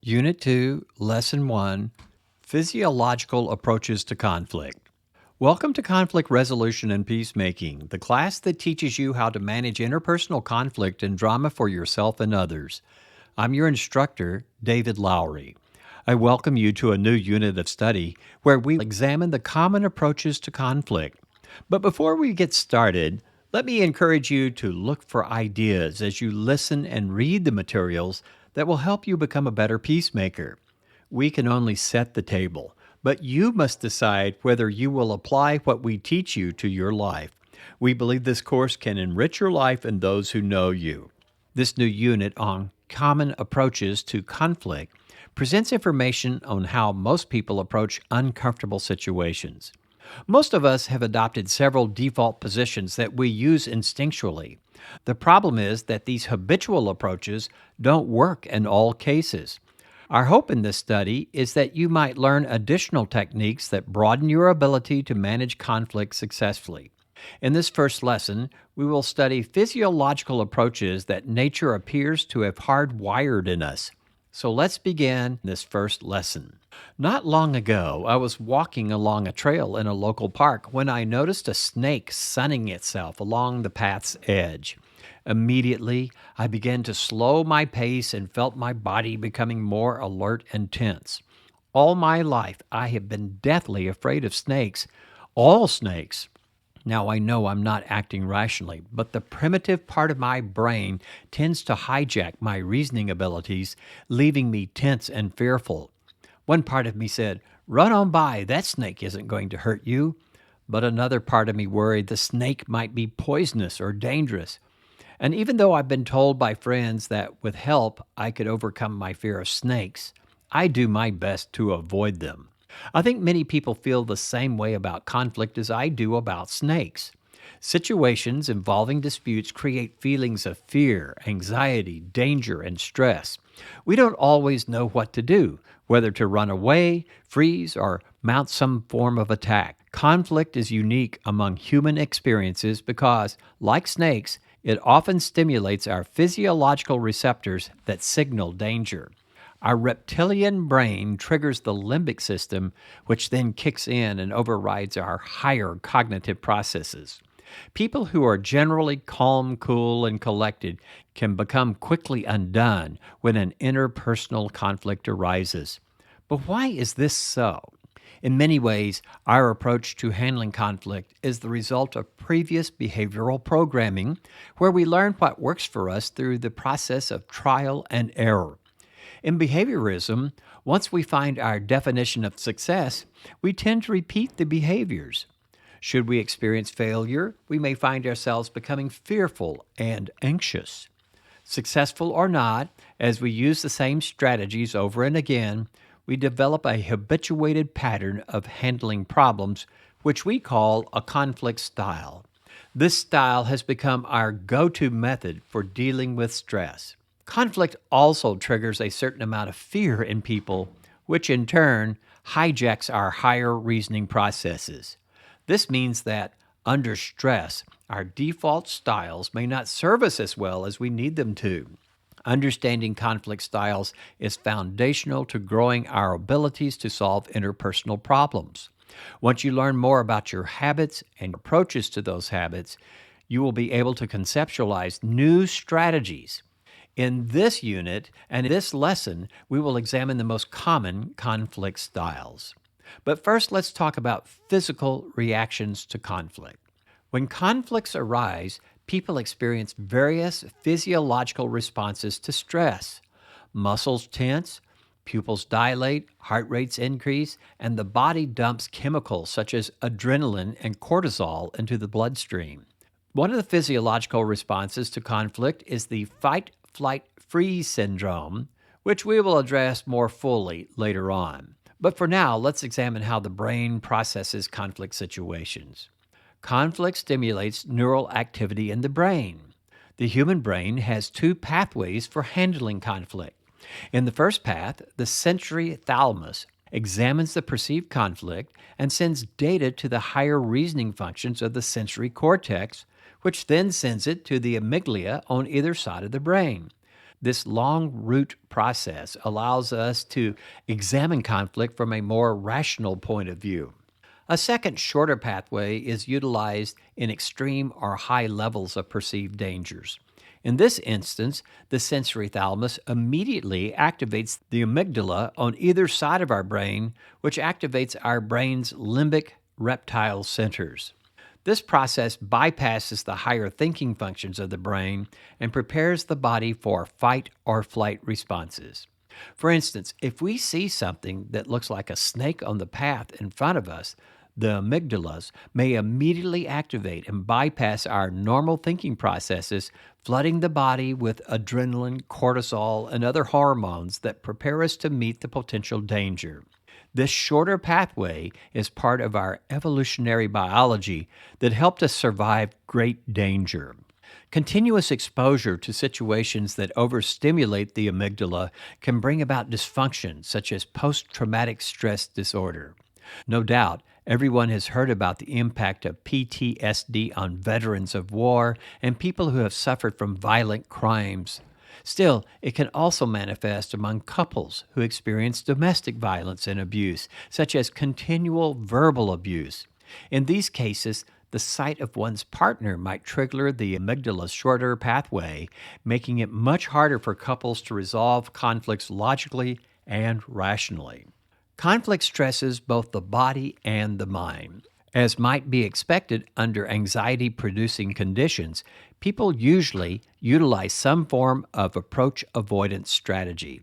Unit 2, Lesson 1, Physiological Approaches to Conflict. Welcome to Conflict Resolution and Peacemaking, the class that teaches you how to manage interpersonal conflict and drama for yourself and others. I'm your instructor, David Lowry. I welcome you to a new unit of study where we examine the common approaches to conflict. But before we get started, let me encourage you to look for ideas as you listen and read the materials that will help you become a better peacemaker. We can only set the table, but you must decide whether you will apply what we teach you to your life. We believe this course can enrich your life and those who know you. This new unit on common approaches to conflict presents information on how most people approach uncomfortable situations. Most of us have adopted several default positions that we use instinctually. The problem is that these habitual approaches don't work in all cases. Our hope in this study is that you might learn additional techniques that broaden your ability to manage conflict successfully. In this first lesson, we will study physiological approaches that nature appears to have hardwired in us. So let's begin this first lesson. Not long ago, I was walking along a trail in a local park when I noticed a snake sunning itself along the path's edge. Immediately, I began to slow my pace and felt my body becoming more alert and tense. All my life, I have been deathly afraid of snakes, all snakes. Now, I know I'm not acting rationally, but the primitive part of my brain tends to hijack my reasoning abilities, leaving me tense and fearful. One part of me said, "Run on by, that snake isn't going to hurt you." But another part of me worried the snake might be poisonous or dangerous. And even though I've been told by friends that with help I could overcome my fear of snakes, I do my best to avoid them. I think many people feel the same way about conflict as I do about snakes. Situations involving disputes create feelings of fear, anxiety, danger, and stress. We don't always know what to do, whether to run away, freeze, or mount some form of attack. Conflict is unique among human experiences because, like snakes, it often stimulates our physiological receptors that signal danger. Our reptilian brain triggers the limbic system, which then kicks in and overrides our higher cognitive processes. People who are generally calm, cool, and collected can become quickly undone when an interpersonal conflict arises. But why is this so? In many ways, our approach to handling conflict is the result of previous behavioral programming, where we learn what works for us through the process of trial and error. In behaviorism, once we find our definition of success, we tend to repeat the behaviors. Should we experience failure, we may find ourselves becoming fearful and anxious. Successful or not, as we use the same strategies over and again, we develop a habituated pattern of handling problems, which we call a conflict style. This style has become our go-to method for dealing with stress. Conflict also triggers a certain amount of fear in people, which in turn hijacks our higher reasoning processes. This means that, under stress, our default styles may not serve us as well as we need them to. Understanding conflict styles is foundational to growing our abilities to solve interpersonal problems. Once you learn more about your habits and approaches to those habits, you will be able to conceptualize new strategies. In this unit and in this lesson, we will examine the most common conflict styles. But first, let's talk about physical reactions to conflict. When conflicts arise, people experience various physiological responses to stress. Muscles tense, pupils dilate, heart rates increase, and the body dumps chemicals such as adrenaline and cortisol into the bloodstream. One of the physiological responses to conflict is the fight, flight, freeze syndrome, which we will address more fully later on. But for now, let's examine how the brain processes conflict situations. Conflict stimulates neural activity in the brain. The human brain has two pathways for handling conflict. In the first path, the sensory thalamus examines the perceived conflict and sends data to the higher reasoning functions of the sensory cortex, which then sends it to the amygdala on either side of the brain. This long route process allows us to examine conflict from a more rational point of view. A second, shorter pathway is utilized in extreme or high levels of perceived dangers. In this instance, the sensory thalamus immediately activates the amygdala on either side of our brain, which activates our brain's limbic reptile centers. This process bypasses the higher thinking functions of the brain and prepares the body for fight or flight responses. For instance, if we see something that looks like a snake on the path in front of us, the amygdalas may immediately activate and bypass our normal thinking processes, flooding the body with adrenaline, cortisol, and other hormones that prepare us to meet the potential danger. This shorter pathway is part of our evolutionary biology that helped us survive great danger. Continuous exposure to situations that overstimulate the amygdala can bring about dysfunction, such as post-traumatic stress disorder. No doubt, everyone has heard about the impact of PTSD on veterans of war and people who have suffered from violent crimes. Still, it can also manifest among couples who experience domestic violence and abuse, such as continual verbal abuse. In these cases, the sight of one's partner might trigger the amygdala's shorter pathway, making it much harder for couples to resolve conflicts logically and rationally. Conflict stresses both the body and the mind. As might be expected under anxiety-producing conditions, people usually utilize some form of approach-avoidance strategy.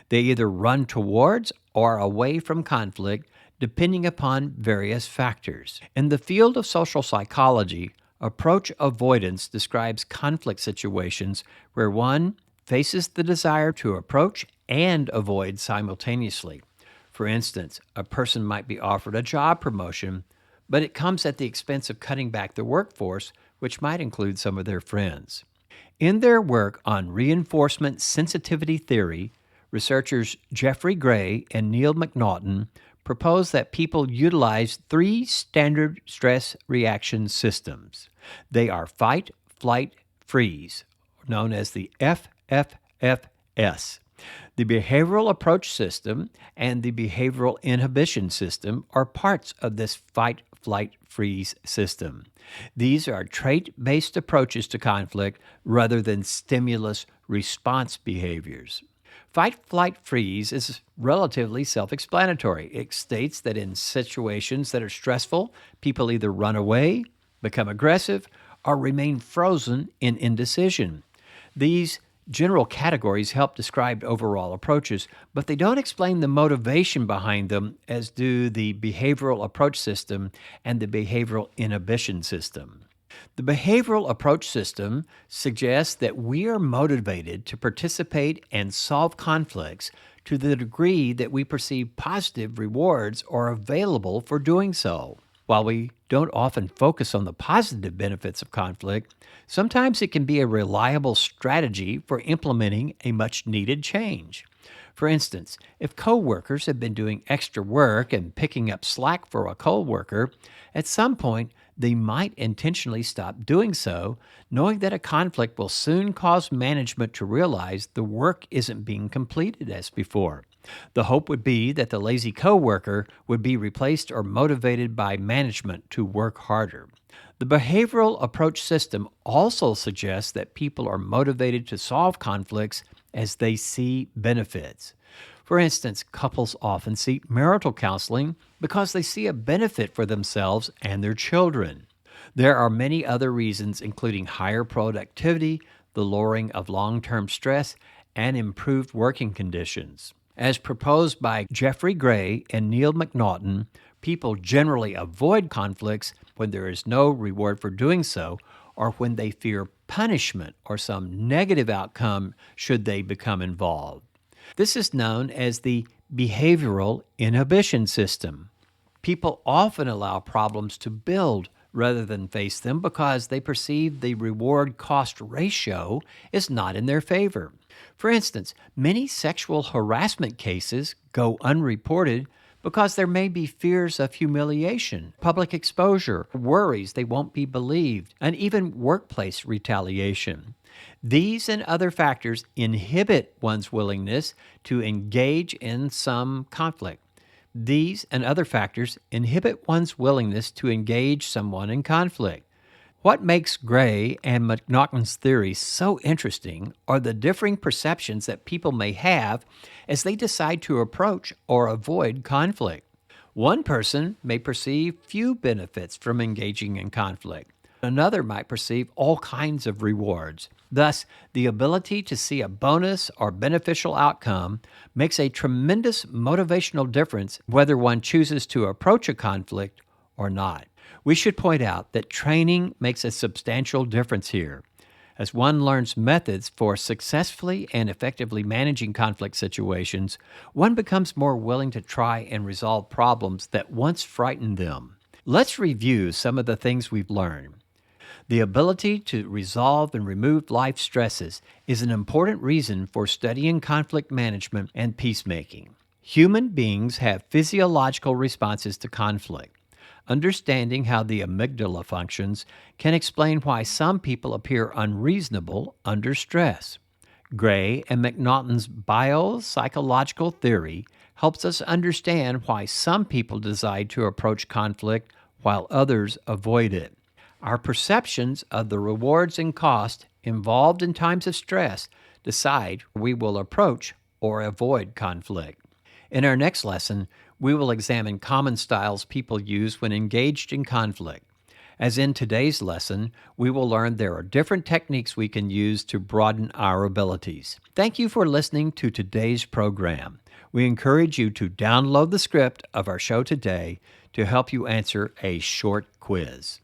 They either run towards or away from conflict, depending upon various factors. In the field of social psychology, approach-avoidance describes conflict situations where one faces the desire to approach and avoid simultaneously. For instance, a person might be offered a job promotion, but it comes at the expense of cutting back the workforce, which might include some of their friends. In their work on reinforcement sensitivity theory, researchers Jeffrey Gray and Neil McNaughton propose that people utilize 3 standard stress reaction systems. They are fight, flight, freeze, known as the FFFS. The behavioral approach system and the behavioral inhibition system are parts of this fight, flight, freeze system. These are trait-based approaches to conflict rather than stimulus-response behaviors. Fight, flight, freeze is relatively self-explanatory. It states that in situations that are stressful, people either run away, become aggressive, or remain frozen in indecision. These general categories help describe overall approaches, but they don't explain the motivation behind them, as do the behavioral approach system and the behavioral inhibition system. The behavioral approach system suggests that we are motivated to participate and solve conflicts to the degree that we perceive positive rewards are available for doing so. While we don't often focus on the positive benefits of conflict, sometimes it can be a reliable strategy for implementing a much-needed change. For instance, if coworkers have been doing extra work and picking up slack for a coworker, at some point they might intentionally stop doing so, knowing that a conflict will soon cause management to realize the work isn't being completed as before. The hope would be that the lazy coworker would be replaced or motivated by management to work harder. The behavioral approach system also suggests that people are motivated to solve conflicts as they see benefits. For instance, couples often seek marital counseling because they see a benefit for themselves and their children. There are many other reasons, including higher productivity, the lowering of long-term stress, and improved working conditions. As proposed by Jeffrey Gray and Neil McNaughton, people generally avoid conflicts when there is no reward for doing so, or when they fear punishment or some negative outcome should they become involved. This is known as the behavioral inhibition system. People often allow problems to build rather than face them because they perceive the reward-cost ratio is not in their favor. For instance, many sexual harassment cases go unreported because there may be fears of humiliation, public exposure, worries they won't be believed, and even workplace retaliation. These and other factors inhibit one's willingness to engage in some conflict. These and other factors inhibit one's willingness to engage someone in conflict. What makes Gray and McNaughton's theory so interesting are the differing perceptions that people may have as they decide to approach or avoid conflict. One person may perceive few benefits from engaging in conflict. Another might perceive all kinds of rewards. Thus, the ability to see a bonus or beneficial outcome makes a tremendous motivational difference whether one chooses to approach a conflict or not. We should point out that training makes a substantial difference here. As one learns methods for successfully and effectively managing conflict situations, one becomes more willing to try and resolve problems that once frightened them. Let's review some of the things we've learned. The ability to resolve and remove life stresses is an important reason for studying conflict management and peacemaking. Human beings have physiological responses to conflict. Understanding how the amygdala functions can explain why some people appear unreasonable under stress. Gray and McNaughton's biopsychological theory helps us understand why some people decide to approach conflict while others avoid it. Our perceptions of the rewards and costs involved in times of stress decide we will approach or avoid conflict. In our next lesson, we will examine common styles people use when engaged in conflict. As in today's lesson, we will learn there are different techniques we can use to broaden our abilities. Thank you for listening to today's program. We encourage you to download the script of our show today to help you answer a short quiz.